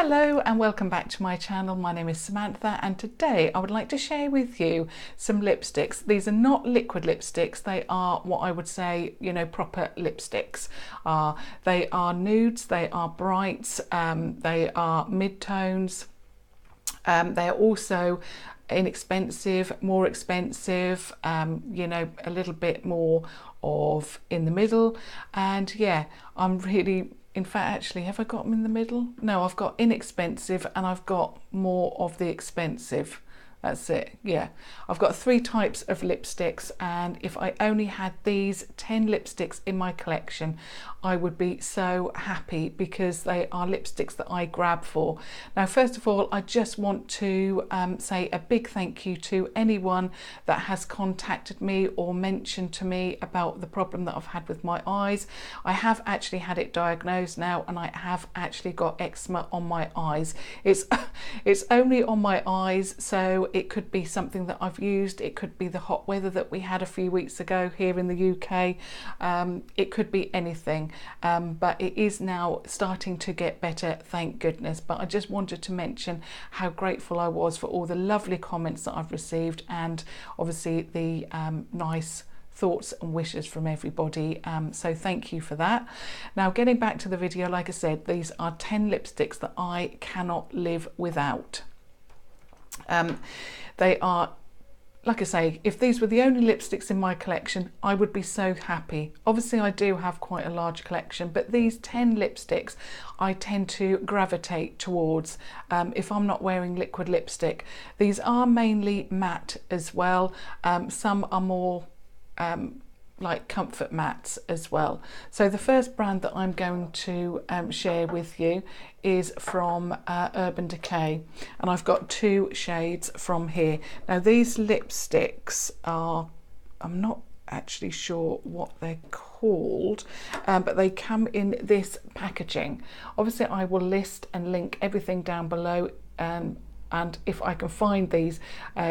Hello and welcome back to my channel. My name is Samantha and today I would like to share with you some lipsticks. These are not liquid lipsticks, they are what I would say, proper lipsticks. They are nudes, they are brights, they are mid-tones. They are also inexpensive, more expensive, a little bit more of in the middle. And yeah, in fact, actually, have I got them in the middle? No, I've got inexpensive and I've got more of the expensive. That's it, yeah. I've got 3 types of lipsticks, and if I only had these 10 lipsticks in my collection, I would be so happy because they are lipsticks that I grab for. Now, first of all, I just want to say a big thank you to anyone that has contacted me or mentioned to me about the problem that I've had with my eyes. I have actually had it diagnosed now, and I have actually got eczema on my eyes. It's only on my eyes, so it could be something that I've used, it could be the hot weather that we had a few weeks ago here in the UK, it could be anything, but it is now starting to get better, thank goodness. But I just wanted to mention how grateful I was for all the lovely comments that I've received, and obviously the nice thoughts and wishes from everybody, so thank you for that. Now, getting back to the video, like I said, these are 10 lipsticks that I cannot live without. They are, like I say, if these were the only lipsticks in my collection, I would be so happy. Obviously, I do have quite a large collection, but these 10 lipsticks I tend to gravitate towards if I'm not wearing liquid lipstick. These are mainly matte as well. Some are more like comfort mattes as well. So the first brand that I'm going to share with you is from Urban Decay, and I've got 2 shades from here. Now, these lipsticks are, I'm not actually sure what they're called, but they come in this packaging. Obviously, I will list and link everything down below, and if I can find these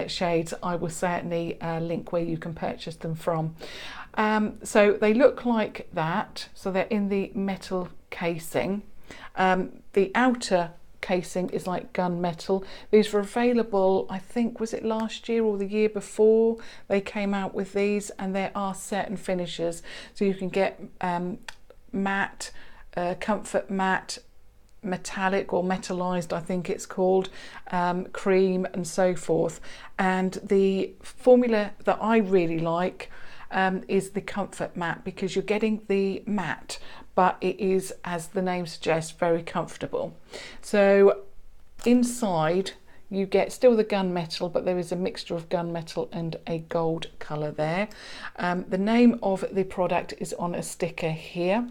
shades, I will certainly link where you can purchase them from. So they look like that. So they're in the metal casing. The outer casing is like gunmetal. These were available, I think, was it last year or the year before they came out with these, and there are certain finishes. So you can get matte, comfort matte, metallic or metallized, I think it's called, cream and so forth. And the formula that I really like is the comfort matte, because you're getting the matte, but it is, as the name suggests, very comfortable. So inside you get still the gunmetal, but there is a mixture of gunmetal and a gold colour there. The name of the product is on a sticker here.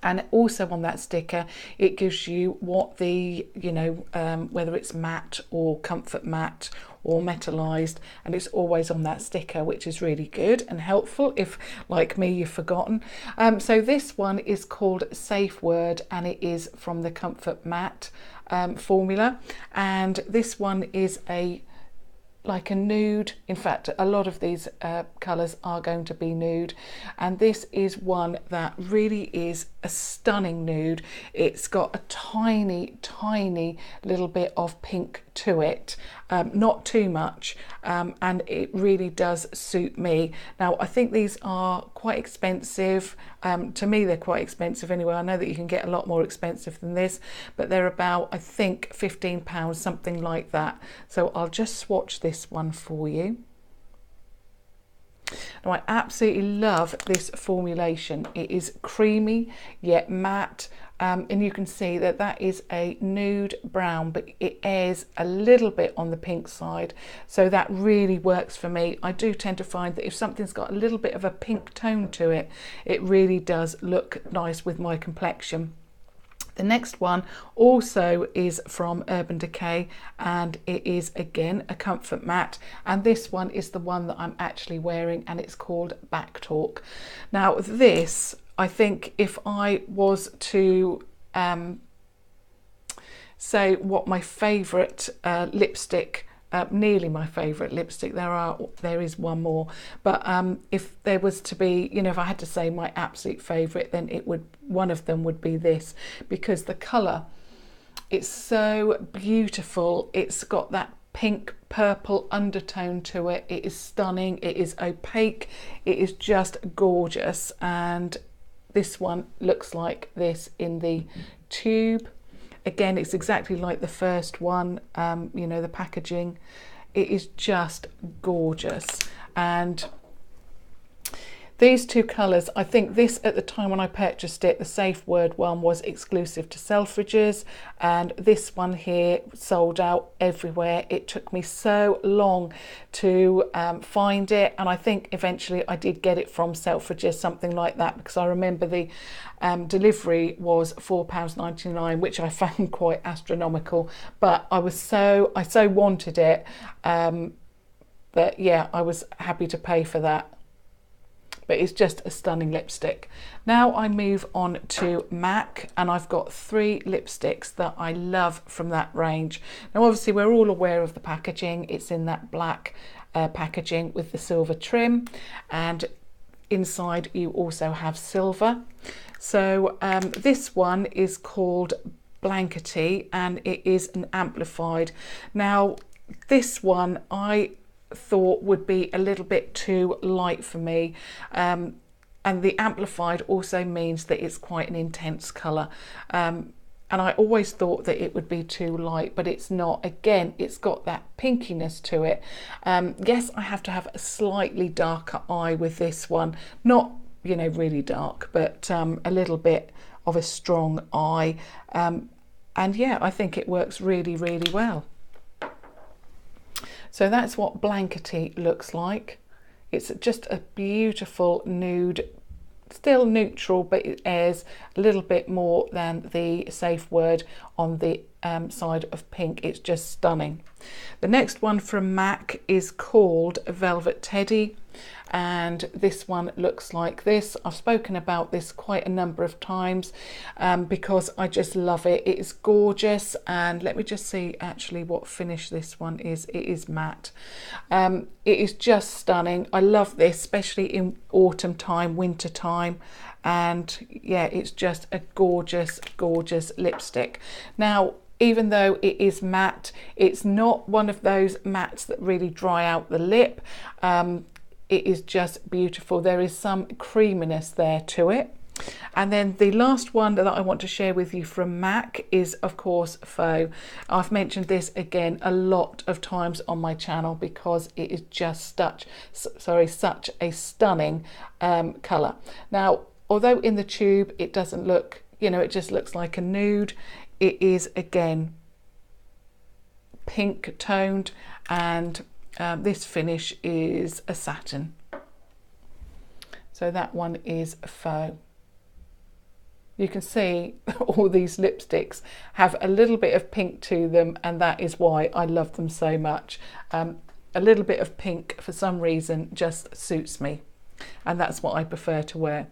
And also on that sticker, it gives you what the, whether it's matte or comfort matte or metallized, and it's always on that sticker, which is really good and helpful if, like me, you've forgotten. So this one is called Safeword, and it is from the comfort matte formula. And this one is like a nude. In fact, a lot of these colours are going to be nude, and this is one that really is a stunning nude. It's got a tiny little bit of pink to it, not too much, and it really does suit me. Now, I think these are quite expensive. To me, they're quite expensive anyway. I know that you can get a lot more expensive than this, but they're about, I think, £15, something like that. So I'll just swatch this one for you. Now, I absolutely love this formulation. It is creamy yet matte, and you can see that that is a nude brown, but it airs a little bit on the pink side, so that really works for me. I do tend to find that if something's got a little bit of a pink tone to it, it really does look nice with my complexion. The next one also is from Urban Decay, and it is again a comfort matte, and this one is the one that I'm actually wearing, and it's called Backtalk. Now, this, I think, if I was to say what my favourite lipstick, nearly my favourite lipstick, there is one more, but if there was to be, if I had to say my absolute favourite, then one of them would be this, because the colour It's so beautiful. It's got that pink purple undertone to it. It is stunning. It is opaque. It is just gorgeous. And this one looks like this in the tube. Again, it's exactly like the first one, you know, the packaging. It is just gorgeous. And these two colours, I think this at the time when I purchased it, the Safeword one was exclusive to Selfridges, and this one here sold out everywhere. It took me so long to find it, and I think eventually I did get it from Selfridges, something like that, because I remember the delivery was £4.99, which I found quite astronomical, but I so wanted it that yeah, I was happy to pay for that. But it's just a stunning lipstick. Now I move on to MAC, and I've got 3 lipsticks that I love from that range. Now obviously we're all aware of the packaging. It's in that black packaging with the silver trim, and inside you also have silver. So this one is called Blankety, and it is an amplified. Now this one I thought would be a little bit too light for me, and the amplified also means that it's quite an intense colour, and I always thought that it would be too light, but it's not. Again, it's got that pinkiness to it. Yes, I have to have a slightly darker eye with this one, not, you know, really dark, but a little bit of a strong eye, and yeah, I think it works really, really well. So that's what Blankety looks like. It's just a beautiful nude, still neutral, but it airs a little bit more than the Safeword on the side of pink. It's just stunning. The next one from MAC is called Velvet Teddy, and this one looks like this. I've spoken about this quite a number of times because I just love it. It is gorgeous, and let me just see actually what finish this one is. It is matte. It is just stunning. I love this, especially in autumn time, winter time, and yeah, it's just a gorgeous, gorgeous lipstick. Now, even though it is matte, it's not one of those mattes that really dry out the lip. It is just beautiful. There is some creaminess there to it. And then the last one that I want to share with you from MAC is, of course, Faux. I've mentioned this again a lot of times on my channel because it is just such a stunning colour. Now, although in the tube it doesn't look, you know, it just looks like a nude, it is again pink toned, and this finish is a satin. So that one is Faux. You can see all these lipsticks have a little bit of pink to them, and that is why I love them so much. A little bit of pink for some reason just suits me, and that's what I prefer to wear.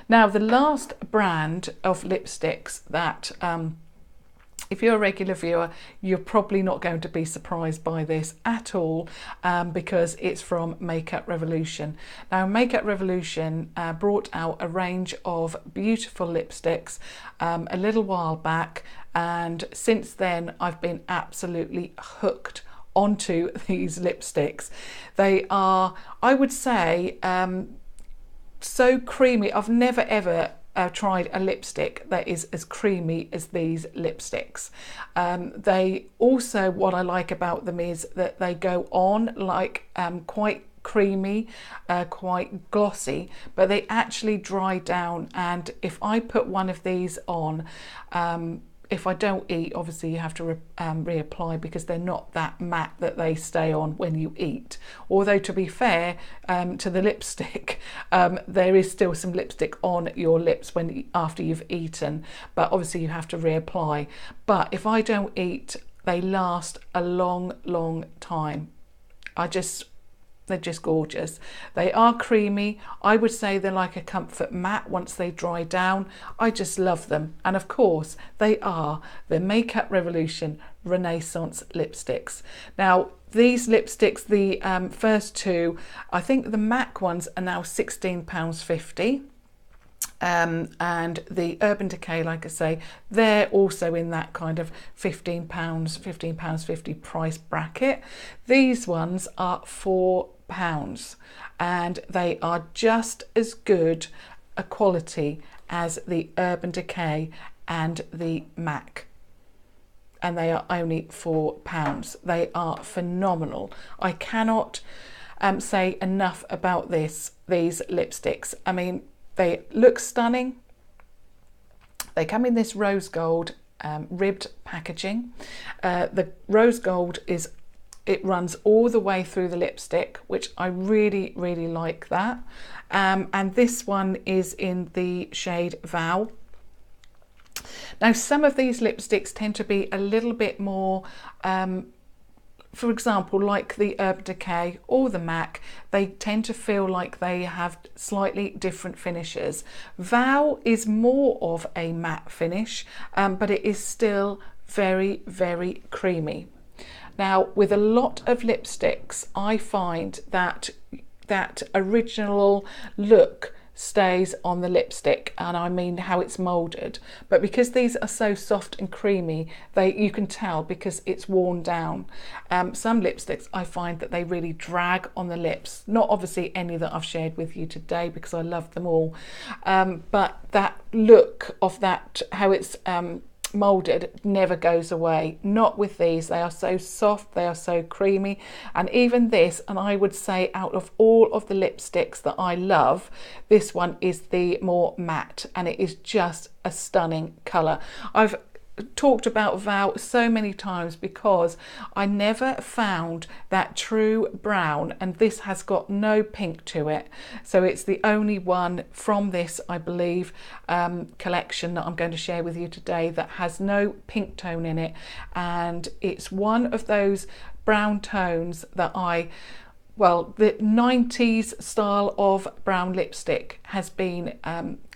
Now, the last brand of lipsticks that if you're a regular viewer, you're probably not going to be surprised by this at all, because it's from Makeup Revolution. Now, Makeup Revolution brought out a range of beautiful lipsticks a little while back, and since then I've been absolutely hooked onto these lipsticks. They are, I would say, so creamy. I've never ever tried a lipstick that is as creamy as these lipsticks. They also, what I like about them is that they go on like quite creamy, quite glossy, but they actually dry down, and if I put one of these on, if I don't eat, obviously you have to reapply because they're not that matte that they stay on when you eat. Although, to be fair to the lipstick, there is still some lipstick on your lips after you've eaten, but obviously you have to reapply. But if I don't eat, they last a long, long time. They're just gorgeous. They are creamy. I would say they're like a comfort matte once they dry down. I just love them. And of course, they are the Makeup Revolution Renaissance lipsticks. Now, these lipsticks, the first two, I think the MAC ones are now £16.50. And the Urban Decay, like I say, they're also in that kind of £15, £15.50 price bracket. These ones are £4 and they are just as good a quality as the Urban Decay and the MAC. And they are only £4. They are phenomenal. I cannot say enough about these lipsticks. I mean, they look stunning. They come in this rose gold ribbed packaging. The rose gold it runs all the way through the lipstick, which I really, really like that. And this one is in the shade Vow. Now, some of these lipsticks tend to be a little bit more, for example, like the Urban Decay or the MAC, they tend to feel like they have slightly different finishes. Vow is more of a matte finish, but it is still very, very creamy. Now, with a lot of lipsticks, I find that original look stays on the lipstick, and I mean how it's moulded, but because these are so soft and creamy, you can tell because it's worn down. Some lipsticks I find that they really drag on the lips, not obviously any that I've shared with you today because I love them all, but that look of that, how it's moulded, never goes away. Not with these. They are so soft, they are so creamy, and even this, and I would say out of all of the lipsticks that I love, this one is the more matte, and it is just a stunning colour. I've talked about Vow so many times because I never found that true brown, and this has got no pink to it, so it's the only one from this, I believe, collection that I'm going to share with you today that has no pink tone in it, and it's one of those brown tones that well, the 90s style of brown lipstick has been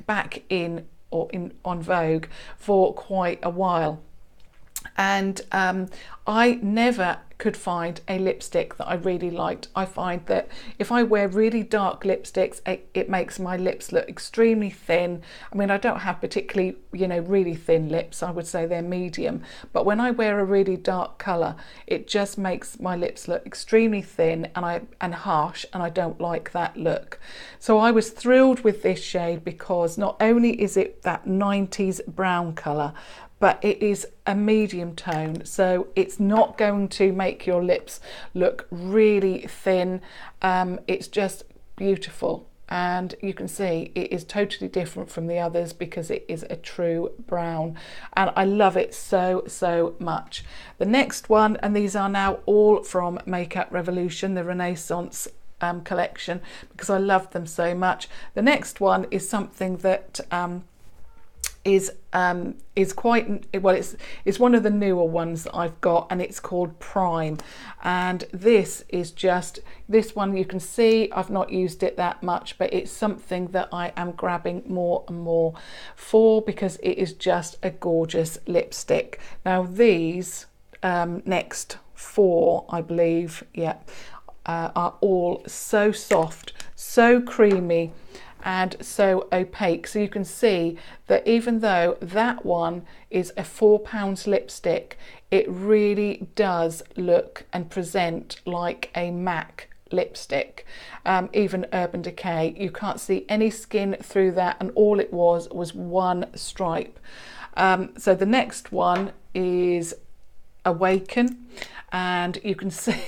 back in on Vogue for quite a while, and I never could find a lipstick that I really liked. I find that if I wear really dark lipsticks, it makes my lips look extremely thin. I mean, I don't have particularly, really thin lips. I would say they're medium, but when I wear a really dark colour, it just makes my lips look extremely thin and harsh, and I don't like that look. So I was thrilled with this shade because not only is it that 90s brown colour, but it is a medium tone, so it's not going to make your lips look really thin. It's just beautiful, and you can see it is totally different from the others because it is a true brown, and I love it so much. The next one, and these are now all from Makeup Revolution, the Renaissance collection, because I love them so much. The next one is something that is quite well, it's one of the newer ones that I've got, and it's called Prime, and this one you can see I've not used it that much, but it's something that I am grabbing more and more for because it is just a gorgeous lipstick. Now these next four, I believe, are all so soft, so creamy, and so opaque, so you can see that even though that one is a £4 lipstick, it really does look and present like a MAC lipstick. Even Urban Decay, you can't see any skin through that, and all it was one stripe. So the next one is Awaken, and you can see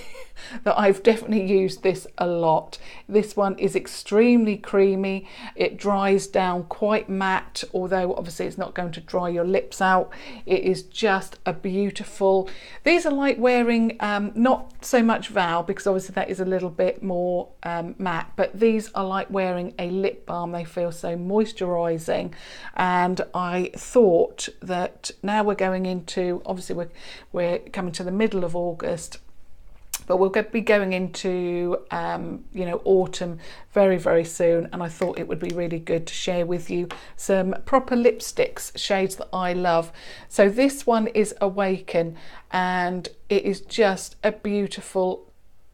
that I've definitely used this a lot. This one is extremely creamy. It dries down quite matte, although obviously it's not going to dry your lips out. It is just a beautiful, these are like wearing not so much Vow, because obviously that is a little bit more matte, but these are like wearing a lip balm. They feel so moisturizing, and I thought that now we're going into, obviously we're coming to the middle of August, but we'll be going into autumn very, very soon, and I thought it would be really good to share with you some proper lipsticks, shades that I love. So this one is Awaken, and it is just a beautiful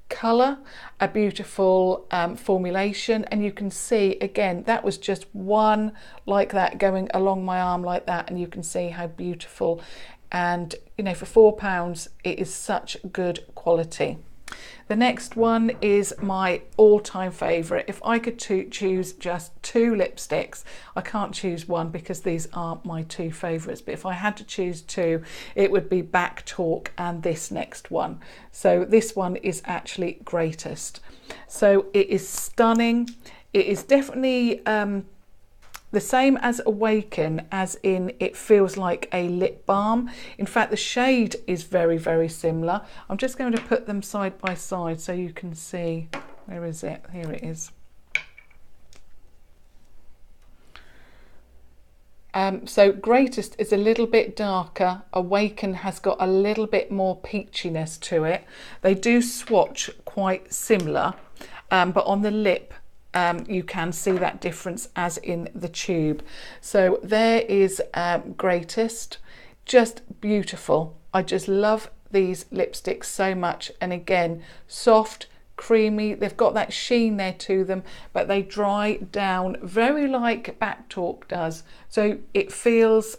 colour, a beautiful formulation, and you can see again that was just one like that going along my arm like that, and you can see how beautiful, and you know, for £4 it is such good quality. The next one is my all-time favourite. If I could choose just 2 lipsticks, I can't choose one because these are my 2 favourites, but if I had to choose 2, it would be Backtalk and this next one. So this one is actually greatest. So it is stunning. It is definitely the same as Awaken, as in it feels like a lip balm. In fact, the shade is very, very similar. I'm just going to put them side by side so you can see. Where is it? Here it is. So Greatest is a little bit darker. Awaken has got a little bit more peachiness to it. They do swatch quite similar, but on the lip, you can see that difference as in the tube. So there is Greatest, just beautiful. I just love these lipsticks so much, and again, soft, creamy, they've got that sheen there to them, but they dry down very like Backtalk does. So it feels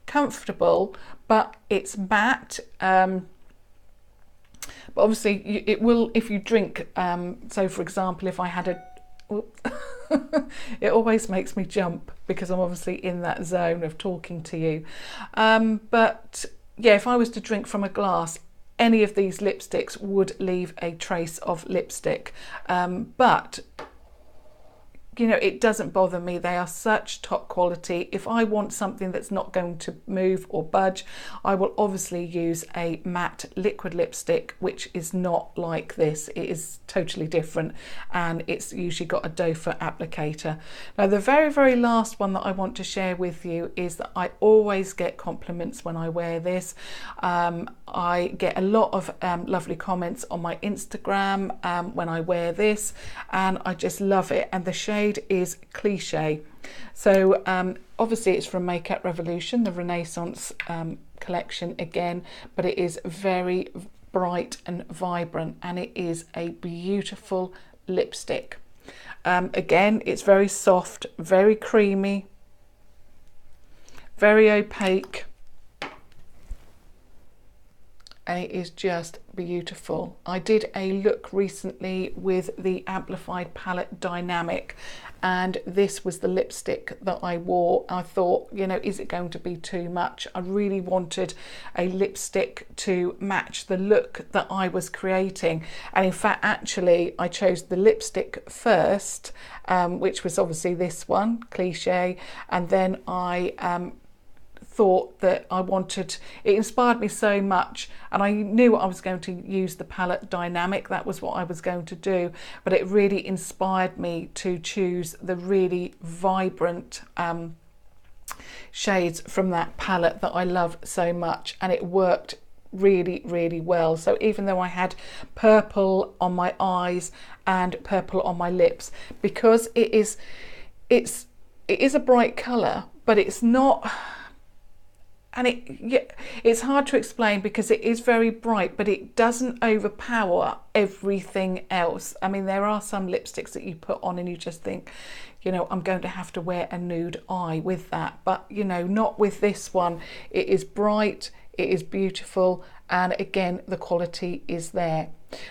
comfortable, but it's matte. But obviously it will, if you drink, so for example, if I had a it always makes me jump because I'm obviously in that zone of talking to you. But yeah, if I was to drink from a glass, any of these lipsticks would leave a trace of lipstick. But you know, it doesn't bother me. They are such top quality. If I want something that's not going to move or budge, I will obviously use a matte liquid lipstick, which is not like this. It is totally different, and it's usually got a doe foot applicator. Now, the very, very last one that I want to share with you is that I always get compliments when I wear this. I get a lot of lovely comments on my Instagram when I wear this, and I just love it. And the shade is Cliche. So obviously it's from Makeup Revolution, the Renaissance collection again, but it is very bright and vibrant, and it is a beautiful lipstick. Again, it's very soft, very creamy, very opaque, and it is just beautiful. I did a look recently with the Amplified Palette Dynamic, and this was the lipstick that I wore. I thought, you know, is it going to be too much? I really wanted a lipstick to match the look that I was creating, and in fact, actually, I chose the lipstick first, which was obviously this one, Cliche, and then I thought that I wanted, it inspired me so much, and I knew I was going to use the palette dynamic. That was what I was going to do, but it really inspired me to choose the really vibrant shades from that palette that I love so much, and it worked really, really well. So even though I had purple on my eyes and purple on my lips, because it is a bright colour, but it's not. And it's hard to explain because it is very bright, but it doesn't overpower everything else. I mean, there are some lipsticks that you put on and you just think, you know, I'm going to have to wear a nude eye with that. But, you know, not with this one. It is bright, it is beautiful, and again, the quality is there.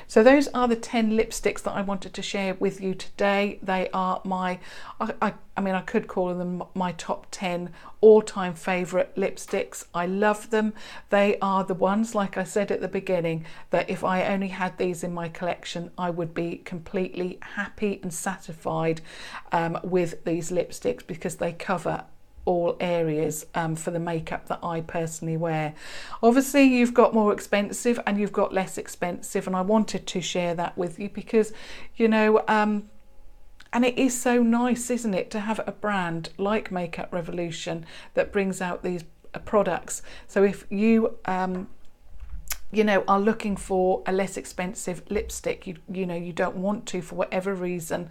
So those are the 10 lipsticks that I wanted to share with you today. They are my, I mean, I could call them my top 10 all-time favourite lipsticks. I love them. They are the ones, like I said at the beginning, that if I only had these in my collection, I would be completely happy and satisfied with these lipsticks, because they cover all areas for the makeup that I personally wear. Obviously, you've got more expensive and you've got less expensive, and I wanted to share that with you because, you know, and it is so nice, isn't it, to have a brand like Makeup Revolution that brings out these products. So if you you know, are looking for a less expensive lipstick, you know, you don't want to, for whatever reason,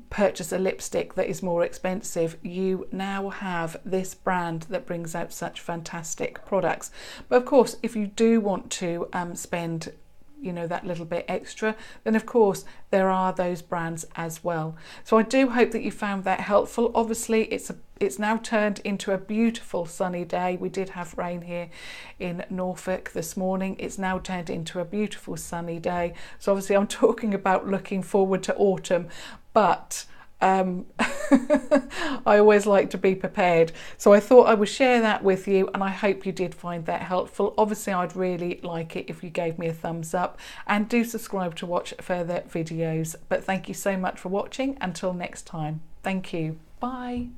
purchase a lipstick that is more expensive, you now have this brand that brings out such fantastic products. But of course, if you do want to spend, you know, that little bit extra, then of course there are those brands as well. So I do hope that you found that helpful. Obviously it's now turned into a beautiful sunny day. We did have rain here in Norfolk this morning. It's now turned into a beautiful sunny day. So obviously I'm talking about looking forward to autumn, but I always like to be prepared. So I thought I would share that with you, and I hope you did find that helpful. Obviously I'd really like it if you gave me a thumbs up, and do subscribe to watch further videos. But thank you so much for watching. Until next time, thank you. Bye.